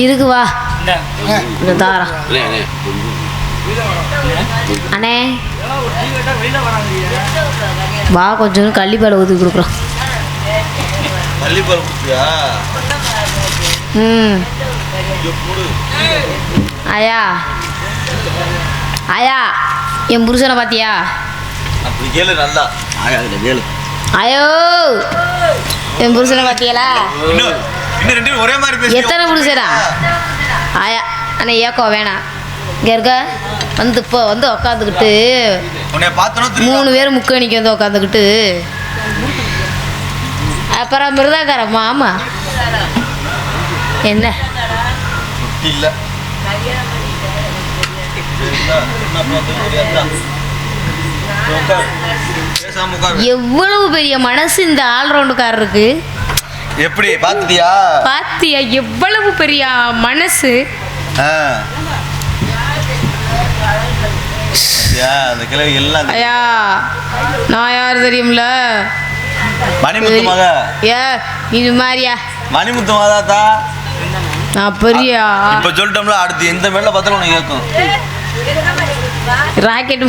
இருக்கு வா தாரா அண்ணே வா கொஞ்சம் கள்ளிப்பால் ஊற்றி கொடுக்குறோம். ஆயா ஆயா என் புருஷனை பார்த்தியா? ஐயோ என் புருஷனை பார்த்தியலா? எத்தனை புருஷனா? ஆயா அண்ணா ஏக்கோ வேணாம் இங்கே இருக்க வந்து இப்போ வந்து உக்காந்துக்கிட்டு 3 பேர் முக்கணிக்கு வந்து உக்காந்துக்கிட்டு அப்புறம் மிருதாக்காரம்மா. ஆமாம் என்ன இல்லை எவ்வளவு பெரிய மனசு இந்த ஆல்ரவுண்டுக்காரருக்கு. எப்படி பாத்தியா? பாத்தியா எவ்வளவு பெரிய மனசு. ஐயா நான் யார் தெரியும்ல? மணிமுத்து மகா. ஏ இது மாதிரியா? மணிமுத்து மகாதா நான் பெரியா இப்ப சொல்லிட்டோம்ல. அடுத்து எந்த மேல பார்த்தாலும் உனக்கு கேட்கும். ராக்கெட்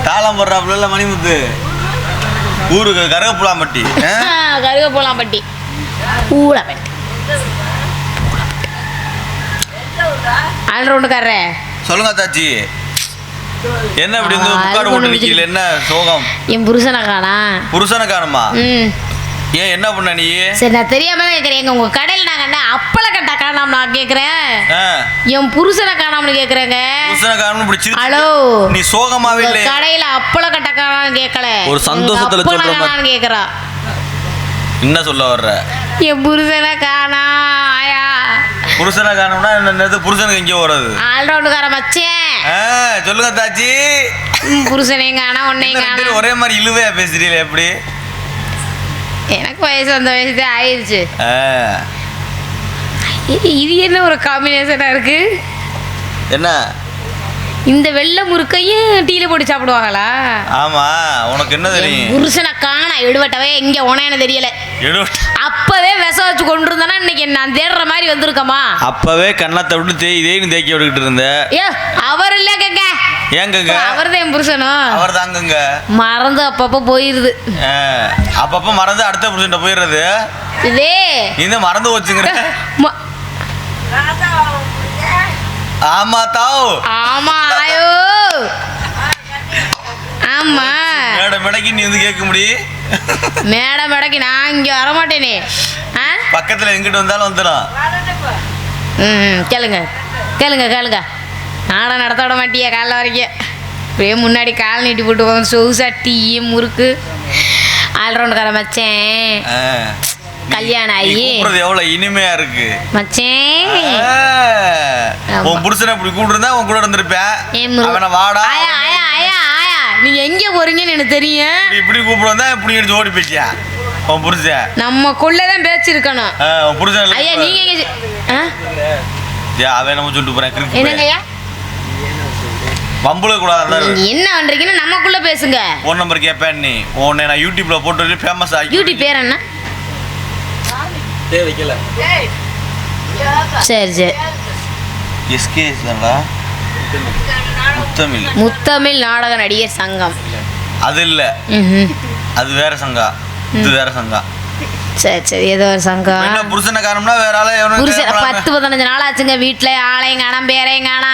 தாளம் போடுறாப்புல மணிமுத்து. ஊருக்கு கருகப்புலாம்பட்டி. கருகப்புலாம்பட்டி பூலாம்பட்டி ஆல்ரவுண்டுக்காரரே சொல்லுங்க தாச்சி. என்ன இப்படி வந்து உட்கார போட்டு நிக்கல? என்ன சோகம்? என் புருஷனை காணா. புருஷனை காணுமா? ஏன் என்ன பண்ண நீ? சரி நான் தெரியாம தான் கேட்குறேன். உங்க கடையில் நான் கண்டேன் அப்பள கட்டா காணாம நான் கேட்குறேன். என் புருஷனை காணாமனு கேட்குறேங்க. புருஷனை காணாமனு பிடிச்சி. ஹலோ நீ சோகமாவே இல்லை. கடையில் அப்பள கட்டா காணாமனு கேட்கல. ஒரு சந்தோஷத்துல சொல்றேன் கேட்குறா. என்ன சொல்ல வர்ற? என் புருஷனை காணா. ஆயா புருஷனை காணோம்னா என்ன? புருஷனுக்கு எங்கே வராது? ஆல்ரவுண்டுக்கார மச்சேன். சொல்லுங்க தாச்சி. புருஷனையும் காணா உன்னையும் காணா. ஒரே மாதிரி இழுவையா பேசுறீங்களே எப்படி? எனக்கு வயசு அந்த வயசு தான் ஆயிடுச்சு. இது என்ன ஒரு காம்பினேஷனா இருக்கு? என்ன இந்த வெள்ளை முறுக்கையும் டீல போட்டு சாப்பிடுவாங்களா? ஆமா உனக்கு என்ன தெரியும்? புருஷனை காணா எடுவட்டவே எங்க உனேன்னு தெரியல. அப்பவே விச வச்சு கொண்டு இருந்தானா இன்னைக்கு நான் தேடுற மாதிரி வந்திருக்கமா? அப்பவே கண்ணத்தை விட்டு தேய்னு தேக்கி விட்டுக்கிட்டு இருந்த. ஏ அவர் இல்ல கங்க. ஏங்கங்க? அவர்தான் என் புருஷனும். அவர் தாங்கங்க. மறந்து அப்பப்ப போயிருது. அப்பப்ப மறந்து அடுத்த புருஷன் போயிடுறது. இதே இந்த மறந்து வச்சுங்கிற. ஆமா தாவ். ஆமா ஆயோ ஆமா. மேடக்கு நீ வந்து கேட்க முடியும். மேடக்கு நான் இங்க வரமாட்டேனே. பக்கத்துல எங்கிட்ட வந்தாலும் வந்துடும். கேளுங்க கேளுங்க கேளுங்க. நாடம் நடத்த விட மாட்டியா காலைல வரைக்கும்? இப்படியே முன்னாடி கால் நீட்டி போட்டு போங்க. சொகுசா டீ முறுக்கு ஆல்ரவுண்டுக்கார மச்சேன். கல்யாணம் ஆகி எவ்வளவு இனிமையா இருக்கு மச்சேன். உன் புருஷனை இப்படி கூப்பிட்டுருந்தா உன் கூட இருந்திருப்பேன். அவனை வாடா. ஆயா ஆயா ஆயா ஆயா நீங்க எங்க போறீங்கன்னு எனக்கு தெரியும். இப்படி கூப்பிடுவா இப்படி எடுத்து ஓடி போயிட்டியா உன் புருஷன்? நம்ம கொள்ளதான் பேச்சிருக்கணும். உன் புருஷன் ஐயா நீங்க அவன் நம்ம சொல்லிட்டு போறேன். என்னங்கய்யா பம்புல கூடாது. என்ன பண்றீங்கன்னு நமக்குள்ள பேசுங்க. ஃபோன் நம்பர் கேட்பேன். நீ உன்னை நான் யூடியூப்ல போட்டு ஃபேமஸ் ஆகி. யூடியூப் பேர் என்ன? வைக்கல. சரி சரி. எஸ்கேஎஸ் தான்டா. முத்தமிழ். முத்தமிழ் நாடக நடிகர் சங்கம். அது இல்ல. அது வேற சங்கம். இது வேற சங்கம். சரி சரி ஏதோ ஒரு சங்கம். என்ன புருஷனை காணோம்னா வேற ஆளே புருஷன் 10-15 நாள் ஆச்சுங்க. வீட்டில் ஆளையும் காணாம பேரையும் காணா.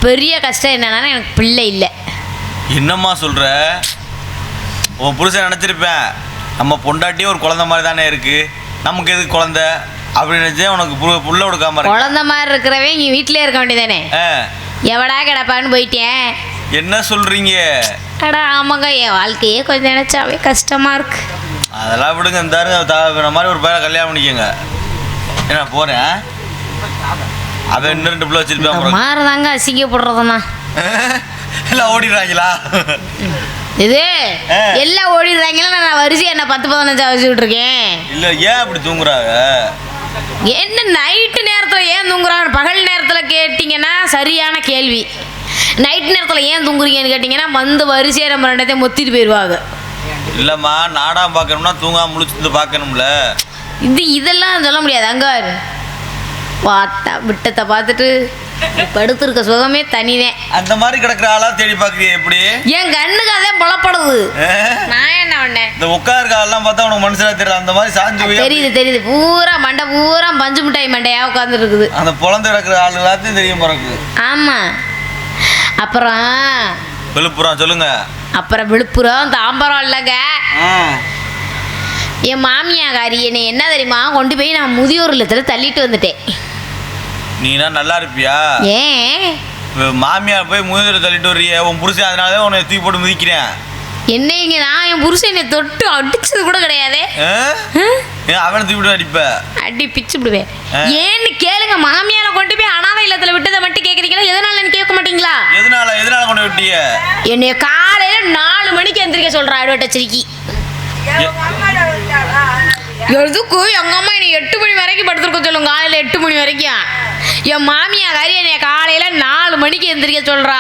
பெரிய கஷ்டம் என்னன்னா எனக்கு பிள்ளை இல்லை. என்னம்மா சொல்ற? உன் புருஷன் நினைச்சிருப்பேன் நம்ம பொண்டாட்டியும் ஒரு குழந்தை மாதிரி தானே இருக்கு, நமக்கு எதுக்கு குழந்தை அப்படின்னு நினைச்சே உனக்கு புள்ள கொடுக்காம. குழந்தை மாதிரி இருக்கிறவன் இங்கே வீட்டிலே இருக்க வேண்டியதானே. எவடா கிடப்பான்னு போயிட்டேன். என்ன சொல்றீங்க? அடா ஆமாங்க, என் வாழ்க்கையே கொஞ்சம் நினைச்சாவே கஷ்டமா இருக்கு. அதெல்லாம் விடுங்க. இந்த மாதிரி ஒரு பையனை கல்யாணம் பண்ணிக்கோங்க. என்ன போறேன் அவன் இன்னும் 2 பிள்ளை வச்சிருப்பான். மாறுதாங்க அசிங்கப்படுறதுண்ணா. எல்லாம் ஓடிடுறாங்களா? இது எல்லாம் ஓடிடுறாங்களா? நான் வரிசை என்ன 10-15 வச்சுக்கிட்டு இருக்கேன். இல்லை ஏன் அப்படி தூங்குறாங்க? என்ன நைட்டு நேரத்தில் ஏன் தூங்குறாங்க? பகல் நேரத்தில் கேட்டிங்கன்னா சரியான கேள்வி. நைட் நேரத்தில் ஏன் தூங்குறீங்கன்னு கேட்டிங்கன்னா வந்து வரிசையை நம்ம 2 மொத்திட்டு போயிடுவாங்க. இல்லைம்மா, நாடகம் பார்க்கணும்னா தூங்காம முழிச்சிருந்து பார்க்கணும்ல. இதெல்லாம் சொல்ல முடியாது. அங்கே பார்த்தா விட்டத்தை பார்த்துட்டு படுத்திருக்க சுகமே தனிதான். அந்த மாதிரி கிடக்குற ஆளா தேடி பாக்குறிய எப்படி? என் கண்ணுக்கு அதே புலப்படுது. நான் என்ன பண்ணேன்? இந்த உட்காருக்க ஆள்லாம் பார்த்தா உனக்கு மனசுல தெரியல. அந்த மாதிரி சாஞ்சு தெரியுது பூரா மண்டை பூரா பஞ்சு மிட்டாய் மண்டையா உட்காந்துட்டு இருக்குது. அந்த பொழந்து கிடக்குற ஆள் எல்லாத்தையும் தெரியும் பிறகு. ஆமா. அப்புறம் விழுப்புரம் சொல்லுங்க. அப்புறம் விழுப்புரம் தாம்பரம் இல்லைங்க. என் மாமியாக்காரி என்னை என்ன தெரியுமா கொண்டு போய் நான் முதியோர் இல்லத்துல தள்ளிட்டு வந்துட்டேன். நீனா நல்லா இருப்பியா? ஏன் மாமியார் போய் முதியோர் தள்ளிட்டு வர்றிய? உன் புருஷன் அதனாலதான் உன்னை தூக்கி போட்டு மிதிக்கிறேன். என்னைங்க நான் என் புருஷன் என்னை தொட்டு அடிச்சது கூட கிடையாதே. அவனை தூக்கி போட்டு அடிப்ப? அடி பிச்சு விடுவேன். ஏன்னு கேளுங்க. மாமியார கொண்டு போய் அனாதை இல்லத்துல விட்டதை மட்டும் கேக்குறீங்களா? எதனால கேட்க மாட்டீங்களா? எதனால கொண்டு விட்டிய? என்னைய காலையில 4 மணிக்கு எந்திரிக்க சொல்றா அட்வர்டைஸ்க்கு. எதுக்கு எங்க அம்மா என்னை 8 மணி வரைக்கும் படுத்துருக்க சொல்லுங்க. காலையில 8 மணி வரைக்கும் என் மாமியாக்காரி என்னைய காலையில 4 மணிக்கு எந்திரிக்க சொல்றா.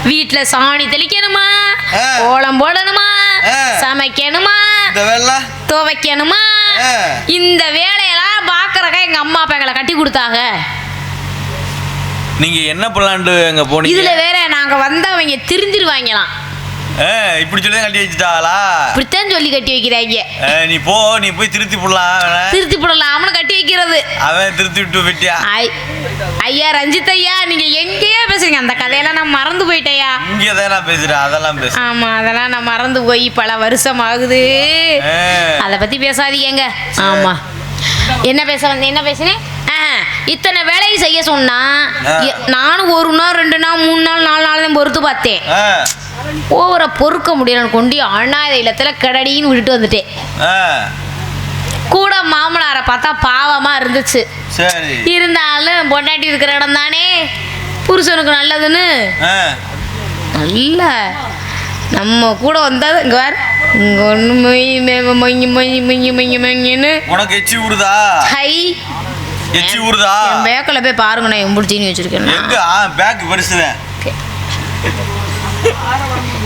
வீட்டுல சாணி தெளிக்கணுமா, கோலம் போடணுமா, சமைக்கணுமா, துவைக்கணுமா, இந்த வேலையெல்லாம் பாக்குறக்கா எங்க அம்மா அப்பா எங்களை கட்டி கொடுத்தாங்க. நீங்க என்ன பிளான்டு எங்க போனீங்க? இதுல வேற நாங்க வந்தவங்க திரிஞ்சிருவாங்களாம். இப்படி சொல்லி கட்டி வச்சுட்டாளா? இப்படித்தான் சொல்லி கட்டி வைக்கிறாங்க. நீ போய் திருத்தி போடலாம். அவனு கட்டி வைக்கிறது. அவன் திருத்தி விட்டு விட்டியா? ஐயா ரஞ்சித் ஐயா, நீங்க எங்கேயா பேசுறீங்க? அந்த கதையெல்லாம் நான் மறந்து போயிட்டேயா. இங்கதான் நான் பேசுறேன். அதெல்லாம் பேச. ஆமா, அதெல்லாம் நான் மறந்து போய் பல வருஷம் ஆகுது. அதை பத்தி பேசாதீங்க. ஆமா, என்ன பேசினேன்? இத்தனை வேலையை செய்ய சொன்னா நானும் 1 நாள் 2 நாள் 3 நாள் 4 நாள் தான் பொறுத்து பார்த்தேன். ஓவரை பொறுக்க முடியலன்னு கொண்டு அனாதை இல்லத்துல கடடின்னு விட்டுட்டு வந்துட்டேன். கூட மாமனாரை பார்த்தா பாவமா இருந்துச்சு. இருந்தாலும் பொண்டாட்டி இருக்கிற இடம் தானே புருஷனுக்கு நல்லதுன்னு நல்ல நம்ம கூட வந்தா இங்க வேற இங்க ஒண்ணு உனக்கு எச்சி ஊறுதா? எச்சி ஊறுதா? என் பேக்கில் போய் பாருங்க, நான் எம்புடிச்சின்னு வச்சிருக்கேன். எங்க பேக் பெருசுதான்.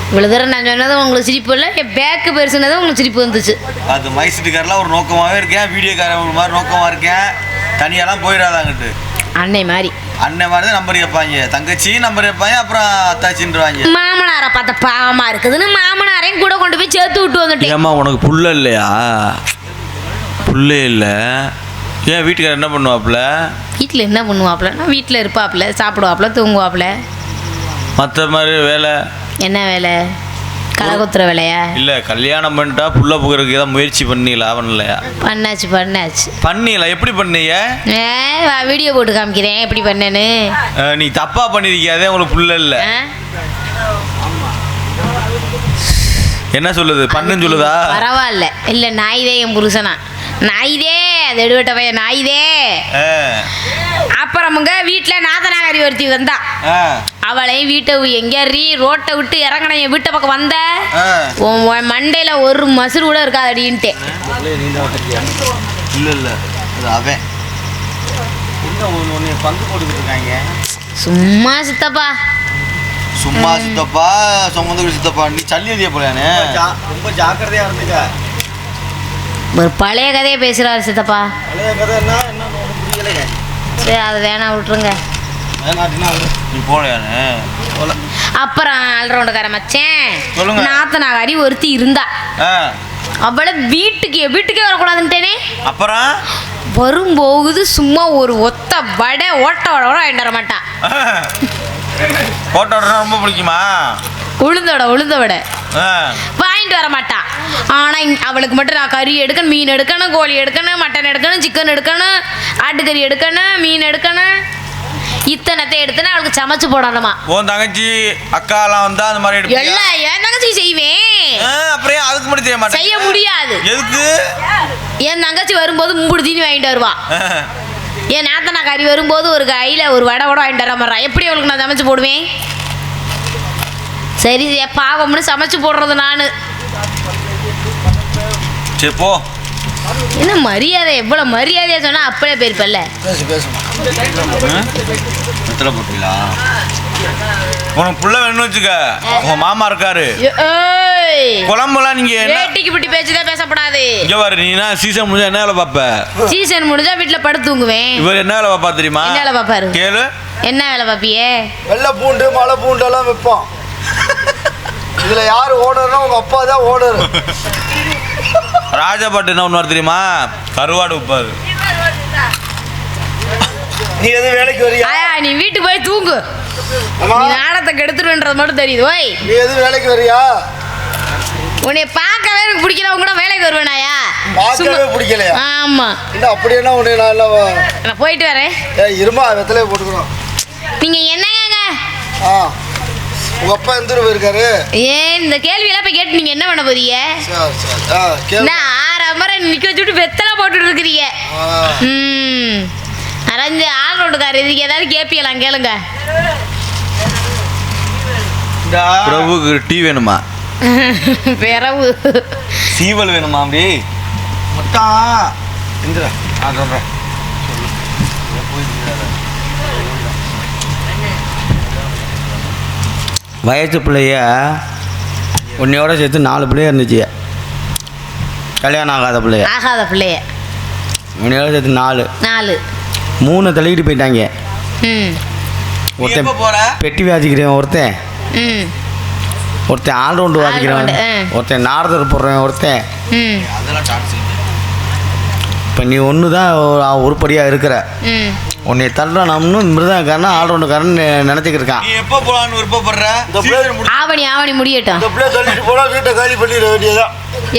இவ்வளோ தூரம் நான் சொன்னது உங்களுக்கு சிரிப்பு இல்லை, என் பேக்கு பெருசுனதும் உங்களுக்கு சிரிப்பு வந்துச்சு. அது மைசூட்டுக்காரெலாம் ஒரு நோக்கமாகவே இருக்கேன், வீடியோக்காரன் ஒரு மாதிரி நோக்கமாக இருக்கேன். தனியாலாம் போயிடாதாங்கிட்டு அன்னை மாதிரி தான் நம்பர் கேட்பாங்க. தங்கச்சி நம்பர் கேட்பாங்க, அப்புறம் அத்தாச்சின்றாங்க. மாமனாரை பார்த்தா பாவமாக இருக்குதுன்னு மாமனாரையும் கூட கொண்டு போய் சேர்த்து விட்டு வந்துட்டேன். ஏம்மா உனக்கு புள்ள இல்லையா? புள்ளே இல்லை. ஏன் வீட்டுக்காரர் என்ன பண்ணுவாப்புல? வீட்டில் என்ன பண்ணுவாப்புலன்னா வீட்டில் இருப்பாப்புல, சாப்பிடுவாப்புல, தூங்குவாப்புல. மற்ற மாதிரி வேலை என்ன வேலை? கலகுத்துற வேலையா? இல்லை, கல்யாணம் பண்ணிட்டா புள்ள புகருக்கு ஏதாவது முயற்சி பண்ணீங்களா? பண்ணலையா? பண்ணாச்சு. பண்ணீங்களா? எப்படி பண்ணீங்க? வீடியோ போட்டு காமிக்கிறேன் எப்படி பண்ணேன்னு. நீ தப்பா பண்ணிருக்கியாதே, உங்களுக்கு புள்ள இல்லை. என்ன சொல்லுது? பண்ணுன்னு சொல்லுதா? பரவாயில்ல. இல்லை, நாய்தே என் புருஷனா. நாய்தே அது எடுவட்ட பையன் நாய்தே. அப்புறமுங்க வீட்டில் நாதனாகாரி ஒருத்தி வந்தா. அவளையும் வீட்டை எங்கேறி ரோட்டை விட்டு இறங்கின என் வீட்டை பக்கம் வந்த மண்டையில் ஒரு மசுறு கூட இருக்காது அப்படின்ட்டு. சும்மா சித்தப்பா சுமந்து சித்தப்பா நீ சல்லியதிய போலானே. ரொம்ப ஜாக்கிரதையா இருந்துக்க. ஒரு பழைய கதையை பேசுறாரு சித்தப்பா. சரி, அது வேணா விட்டுருங்க. அப்புறம் ஆல்ரவுண்டுக்கார மச்சேன் நாத்தனாகாரி ஒருத்தி இருந்தா. அவளை வீட்டுக்கே வரக்கூடாதுன்ட்டேனே. அப்புறம் வரும்போகுது சும்மா ஒரு ஒத்த வடை ஓட்ட வாங்கிட்டு வர மாட்டான். ரொம்ப பிடிக்குமா? உளுந்த வடை வாங்கிட்டு வர மாட்டான். ஆனால் அவளுக்கு மட்டும் நான் கறி எடுக்கணும், மீன் எடுக்கணும், கோழி எடுக்கணும், மட்டன் எடுக்கணும், சிக்கன் எடுக்கணும், ஆட்டுக்கறி எடுக்கணும், மீன் எடுக்கணும், இத்தனத்தை எடுத்துனா அவளுக்கு சமைச்சு போடணுமா. உன் தங்கச்சி அக்காலாம் வந்தா அந்த மாதிரி எடுப்பீங்க? எல்லாம் என் தங்கச்சி செய்வேன். அப்புறம் அதுக்கு மட்டும் செய்ய மாட்டேன். செய்ய முடியாது. எதுக்கு? என் தங்கச்சி வரும்போது மும்புடு தீனி வாங்கிட்டு வருவா. என் நாத்தனா கறி வரும்போது ஒரு கையில் ஒரு வடை வாங்கிட்டு வர மாட்டேன். எப்படி அவளுக்கு நான் சமைச்சு போடுவேன்? சரி பாவம்னு சமைச்சு போடுறது நான். சரி போ. என்ன மரியாதை? எவ்வளோ மரியாதையா சொன்னா அப்படியே போயிருப்பல்ல. உனக்கு புள்ள வேணும்னு வச்சுக்க, உங்க மாமா இருக்காரு. ஏய் குழம்புலாம் நீங்க என்ன வேட்டிக்கு பிடி பேச்சுதான் பேசப்படாது. இங்க பாரு, நீ என்ன சீசன் முடிஞ்சா என்ன வேலை பார்ப்ப? சீசன் முடிஞ்சா வீட்டுல படுத்து தூங்குவேன். இவர் என்ன வேலை பார்ப்பா தெரியுமா? என்ன வேலை பாப்பாரு? கேளு. என்ன வேலை பாப்பியே? வெள்ளை பூண்டு மலை பூண்டு எல்லாம் வைப்போம். இதுல யாரு ஓடுறா? உங்க அப்பா தான் ஓடுற. ராஜபாட்டு என்ன ஒன்று தெரியுமா? கருவாடு உப்பாது. நீ எது வேலைக்கு வரியா? ஆயா நீ வீட்டுக்கு போய் தூங்கு. ஆமா. நீ நாடத்தை கெடுத்துருன்றது மட்டும் தெரியுது. ஓய் நீ எது வேலைக்கு வரியா? உன்னை பார்க்கவே எனக்கு பிடிக்கல. உங்க கூட வேலைக்கு வருவேனாயா? பார்க்கவே பிடிக்கலையா? ஆமா. என்ன அப்படி என்ன உன்னை நான் எல்லாம் நான் போயிட்டு வரேன். இருமா வெத்தலையே போட்டுக்கிறோம். நீங்க என்னங்க? ஆ உங்க அப்பா எந்த ஊர் போயிருக்காரு? ஏன் இந்த கேள்வியெல்லாம் போய் கேட்டு நீங்க என்ன பண்ண போறீங்க? சரி சரி. ஆ கேளு. நான் 6 அமரை நிக்க வச்சுட்டு வெத்தலை போட்டுட்டு இருக்கிறீங்க. அரைஞ்சு ஆள் ரோட்டுக்காரர் இதுக்கு ஏதாவது கேட்பீங்களாம் கேளுங்க. பிரபுக்கு டீ வேணுமா? பிறவு சீவல் வேணுமா? அப்படி மொத்தம் இந்திரா நான் சொல்கிறேன். வயசு பிள்ளைய உன்னையோட சேர்த்து 4 பிள்ளைய இருந்துச்சு. கல்யாணம் ஆகாத பிள்ளைய. ஆகாத பிள்ளைய உன்னையோட சேர்த்து 4 3 தள்ளிக்கிட்டு போயிட்டாங்க. ம் ஒருத்தன் போற பெட்டி வாசிக்கிறேன், ஒருத்தன் ம் ஒருத்தன் ஆல்ரவுண்டு வாசிக்கிறவன், ஒருத்தன் நாரதர் போடுறேன், ஒருத்தன். ம் அதெல்லாம் டான்ஸ். இப்போ நீ ஒன்று தான் உருப்படியாக இருக்கிற. ம் உன்னை தள்ளுறானு மிருதங்காரன் ஆல்ரவுண்டுக்காரன் நினச்சிக்கிட்டு இருக்கான். நீ எப்போ போலான்னு விருப்பப்படுற? இந்த பிள்ளை ஆவணி முடியட்டும். இந்த பிள்ளை தள்ளிட்டு போனா வீட்டை காலி பண்ணிட வேண்டியதான்.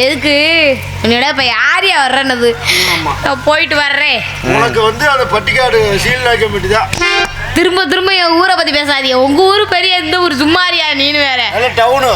எதுக்கு என்னோட இப்போ யாரையா வர்றேன்னது? நான் போயிட்டு வர்றேன். உனக்கு வந்து அந்த பட்டிக்காடு சீல்நாய்க்க வேண்டியதான். திரும்ப திரும்ப என் ஊரை பற்றி பேசாதீங்க. உங்கள் ஊர் பெரிய எந்த ஊர்? சும்மாரியா நீனு வேற. அதெல்லாம் டவுனு.